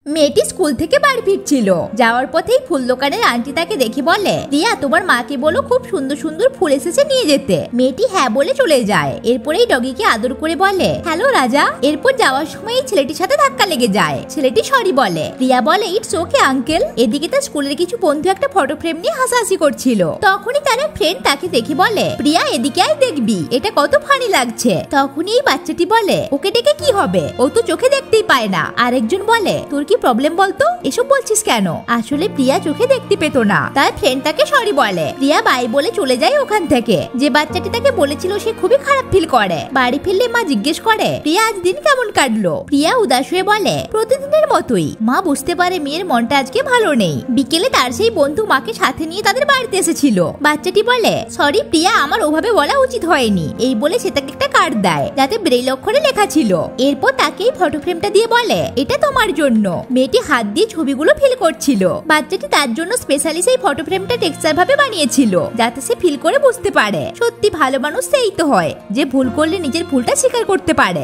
মেয়েটি স্কুল থেকে বাড়ি ফিরছিল। যাওয়ার পথেই ফুল দোকানের আন্টি তাকে দেখে বলে, রিয়া তোমার মাকে বলো খুব সুন্দর সুন্দর ফুল এসেছে নিয়ে যেতে। মেয়েটি হ্যাঁ বলে চলে যায়। এরপরেই ডগিকে আদর করে বলে, হ্যালো রাজা। এরপর যাওয়ার সময় ছেলেটির সাথে ধাক্কা লেগে যায়। ছেলেটি সরি বলে। রিয়া বলে, ইটস ওকে আঙ্কেল। এদিকে তার স্কুলের কিছু বন্ধু একটা ফটো ফ্রেম নিয়ে হাসাহাসি করছিল। তখনই তার এক ফ্রেন্ড তাকে দেখে বলে, প্রিয়া এদিকে আয় দেখবি, এটা কত ফানি লাগছে। তখনই এই বাচ্চাটি বলে, ওকে ডেকে কি হবে, ও তো চোখে দেখতেই পায় না। আরেকজন বলে, তোর কি প্রবলেম বলতো, এসব বলছিস কেন? আসলে প্রিয়া চোখে দেখতে পেত না। তার ফ্রেন্ড তাকে সরি বলে। প্রিয়া বাই বলে চলে যায় ওখান থেকে। যে বাচ্চাটি তাকে বলেছিল সে খুবই খারাপ ফিল করে। বাড়ি ফিরলে মা জিজ্ঞেস করে, প্রিয়া আজ দিন কেমন কাটলো? প্রিয়া উদাস হয়ে বলে, প্রতিদিনের মতোই। মা বুঝতে পারে মেয়ের মনটা আজকে ভালো নেই। বিকেলে তার সেই বন্ধু মাকে সাথে নিয়ে তাদের বাড়িতে এসেছিল। বাচ্চাটি বলে, সরি প্রিয়া, আমার ওভাবে বলা উচিত হয়নি। এই বলে সে তাকে একটা কার্ড দেয় যাতে ব্রেইল অক্ষরে লেখা ছিল। এরপর তাকে এই ফটো ফ্রেমটা দিয়ে বলে, এটা তোমার জন্য। মেয়েটি হাত দিয়ে ছবিগুলো ফিল করছিল। বাচ্চাটি তার জন্য স্পেশালি সেই ফটো ফ্রেমটা টেক্সচার ভাবে বানিয়েছিল যাতে সে ফিল করে বুঝতে পারে। সত্যি ভালো মানুষ সেই তো হয় যে ভুল করলে নিজের ভুলটা স্বীকার করতে পারে।